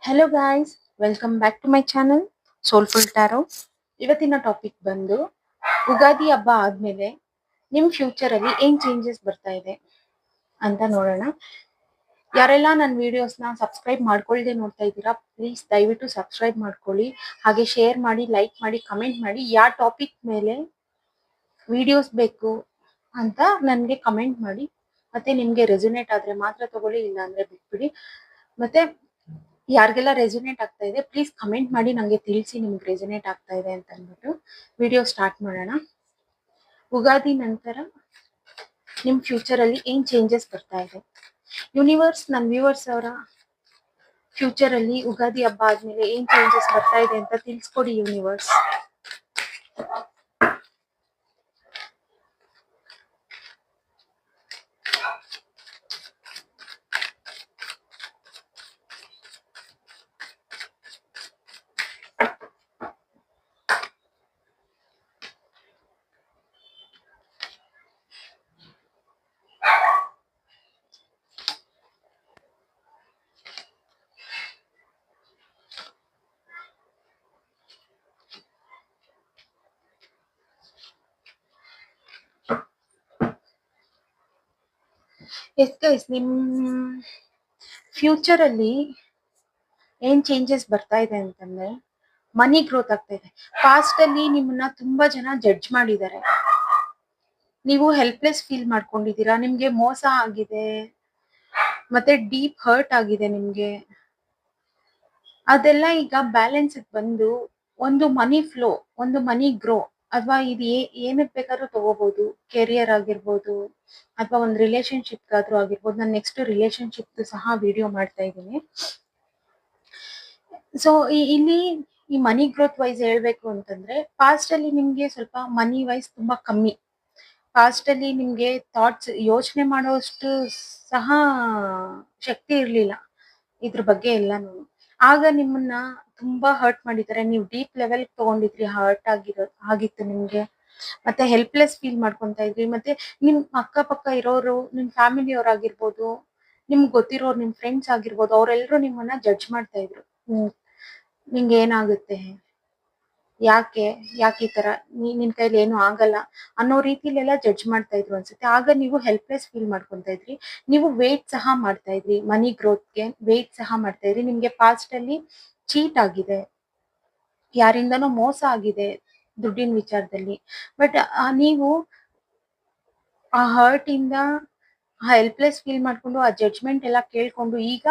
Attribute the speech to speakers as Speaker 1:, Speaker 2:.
Speaker 1: Hello guys, welcome back to my channel soulful tarot. ಇವತ್ತಿನ topic ಬಂದು ಯುಗಾದಿ ಹಬ್ಬ ಆದ್ಮೇಲೆ ನಿಮ್ಮ ಫ್ಯೂಚರಲ್ಲಿ ಏನ್ ಚೇಂಜಸ್ ಬರ್ತಾ ಇದೆ ಅಂತ ನೋಡೋಣ. ಯಾರೆಲ್ಲ ನನ್ನ ವಿಡಿಯೋಸ್ನ ಸಬ್ಸ್ಕ್ರೈಬ್ ಮಾಡ್ಕೊಳ್ಳದೆ ನೋಡ್ತಾ ಇದ್ದೀರಾ, ಪ್ಲೀಸ್ ದಯವಿಟ್ಟು ಸಬ್ಸ್ಕ್ರೈಬ್ ಮಾಡ್ಕೊಳ್ಳಿ. ಹಾಗೆ ಶೇರ್ ಮಾಡಿ, ಲೈಕ್ ಮಾಡಿ, ಕಮೆಂಟ್ ಮಾಡಿ. ಯಾವ ಟಾಪಿಕ್ ಮೇಲೆ ವಿಡಿಯೋಸ್ ಬೇಕು ಅಂತ ನನಗೆ ಕಮೆಂಟ್ ಮಾಡಿ. ಮತ್ತೆ ನಿಮಗೆ ರೆಸೊನೇಟ್ ಆದ್ರೆ ಮಾತ್ರ ತಗೊಳ್ಳಿ, ಇಲ್ಲ ಅಂದ್ರೆ ಬಿಟ್ಬಿಡಿ. ಮತ್ತೆ ಯಾರಿಗೆಲ್ಲ ರೆಸೊನೇಟ್ ಆಗ್ತಾ ಇದೆ ಪ್ಲೀಸ್ ಕಮೆಂಟ್ ಮಾಡಿ ನಂಗೆ ತಿಳಿಸಿ, ನಿಮ್ಗೆ ರೆಸೊನೇಟ್ ಆಗ್ತಾ ಇದೆ ಅಂತ ಅಂದ್ಬಿಟ್ಟು ವಿಡಿಯೋ ಸ್ಟಾರ್ಟ್ ಮಾಡೋಣ. ಯುಗಾದಿ ನಂತರ ನಿಮ್ ಫ್ಯೂಚರ್ ಅಲ್ಲಿ ಏನ್ ಚೇಂಜಸ್ ಬರ್ತಾ ಇದೆ? ಯೂನಿವರ್ಸ್, ನನ್ನ ವ್ಯೂವರ್ಸ್ ಅವರ ಫ್ಯೂಚರ್ ಅಲ್ಲಿ ಯುಗಾದಿ ಹಬ್ಬ ಆದ್ಮೇಲೆ ಏನ್ ಚೇಂಜಸ್ ಬರ್ತಾ ಇದೆ ಅಂತ ತಿಳಿಸ್ಕೊಡಿ ಯೂನಿವರ್ಸ್. ಎಸ್ ಗೈಸ್, ನಿಮ್ ಫ್ಯೂಚರ್ ಅಲ್ಲಿ ಏನ್ ಚೇಂಜಸ್ ಬರ್ತಾ ಇದೆ ಅಂತಂದ್ರೆ ಮನಿ ಗ್ರೋತ್ ಆಗ್ತಾ ಇದೆ. ಪಾಸ್ಟ್ ಅಲ್ಲಿ ನಿಮ್ಮನ್ನ ತುಂಬಾ ಜನ ಜಡ್ಜ್ ಮಾಡಿದ್ದಾರೆ, ನೀವು ಹೆಲ್ಪ್ಲೆಸ್ ಫೀಲ್ ಮಾಡ್ಕೊಂಡಿದ್ದೀರಾ, ನಿಮ್ಗೆ ಮೋಸ ಆಗಿದೆ, ಮತ್ತೆ ಡೀಪ್ ಹರ್ಟ್ ಆಗಿದೆ ನಿಮ್ಗೆ. ಅದೆಲ್ಲ ಈಗ ಬ್ಯಾಲೆನ್ಸ್ ಬಂದು ಒಂದು ಮನಿ ಫ್ಲೋ, ಒಂದು ಮನಿ ಗ್ರೋ, ಅಥವಾ ಇದು ಏನಕ್ಕೆ ಬೇಕಾದ್ರೂ ತಗೋಬಹುದು. ಕೆರಿಯರ್ ಆಗಿರ್ಬೋದು, ಅಥವಾ ಒಂದು ರಿಲೇಶನ್ಶಿಪ್ ಆದ್ರೂ ಆಗಿರ್ಬೋದು. ನಾನು ನೆಕ್ಸ್ಟ್ ರಿಲೇಶನ್ಶಿಪ್ ಸಹ ವಿಡಿಯೋ ಮಾಡ್ತಾ ಇದ್ದೀನಿ. ಸೊ ಇಲ್ಲಿ ಈ ಮನಿ ಗ್ರೋತ್ ವೈಸ್ ಹೇಳ್ಬೇಕು ಅಂತಂದ್ರೆ, ಪಾಸ್ಟ್ ಅಲ್ಲಿ ನಿಮ್ಗೆ ಸ್ವಲ್ಪ ಮನಿ ವೈಸ್ ತುಂಬಾ ಕಮ್ಮಿ. ಪಾಸ್ಟ್ ಅಲ್ಲಿ ನಿಮ್ಗೆ ಥಾಟ್ಸ್, ಯೋಚನೆ ಮಾಡೋಷ್ಟು ಸಹ ಶಕ್ತಿ ಇರ್ಲಿಲ್ಲ ಇದ್ರ ಬಗ್ಗೆ ಎಲ್ಲಾನು. ಆಗ ನಿಮ್ಮನ್ನ ತುಂಬಾ ಹರ್ಟ್ ಮಾಡಿದ್ದಾರೆ, ನೀವು ಡೀಪ್ ಲೆವೆಲ್ ತಗೊಂಡಿದ್ರಿ, ಹರ್ಟ್ ಆಗಿತ್ತು ನಿಮ್ಗೆ. ಮತ್ತೆ ಹೆಲ್ಪ್ಲೆಸ್ ಫೀಲ್ ಮಾಡ್ಕೊಂತ ಇದ್ರಿ. ಮತ್ತೆ ನಿಮ್ ಅಕ್ಕಪಕ್ಕ ಇರೋರು, ನಿಮ್ ಫ್ಯಾಮಿಲಿ ಅವ್ರಾಗಿರ್ಬೋದು, ನಿಮ್ಗೆ ಗೊತ್ತಿರೋರು, ನಿಮ್ ಫ್ರೆಂಡ್ಸ್ ಆಗಿರ್ಬೋದು, ಅವ್ರೆಲ್ರು ನಿಮ್ಮನ್ನ ಜಡ್ಜ್ ಮಾಡ್ತಾ ಇದ್ರು. ನಿಂಗೆ ಏನಾಗುತ್ತೆ, ಯಾಕೆ ಈ ತರ, ನಿನ್ ಕೈಲಿ ಏನು ಆಗಲ್ಲ ಅನ್ನೋ ರೀತಿಲೆಲ್ಲ ಜಡ್ಜ್ ಮಾಡ್ತಾ ಇದ್ರು ಅನ್ಸುತ್ತೆ. ಆಗ ನೀವು ಹೆಲ್ಪ್ಲೆಸ್ ಫೀಲ್ ಮಾಡ್ಕೊಂತ ಇದ್ರಿ. ನೀವು ವೇಟ್ ಸಹ ಮಾಡ್ತಾ ಇದ್ರಿ, ಮನಿ ಗ್ರೋತ್ಗೆ ವೇಟ್ ಸಹ ಮಾಡ್ತಾ ಇದ್ರಿ. ನಿಮ್ಗೆ ಪಾಸ್ಟ್ ಅಲ್ಲಿ ಚೀಟ್ ಆಗಿದೆ, ಯಾರಿಂದನೋ ಮೋಸ ಆಗಿದೆ ದುಡ್ಡಿನ ವಿಚಾರದಲ್ಲಿ. ಬಟ್ ನೀವು ಆ ಹರ್ಟ್ ಇಂದ ಹೆಲ್ಪ್ಲೆಸ್ ಫೀಲ್ ಮಾಡ್ಕೊಂಡು, ಆ ಜಡ್ಜ್ಮೆಂಟ್ ಎಲ್ಲ ಕೇಳ್ಕೊಂಡು ಈಗ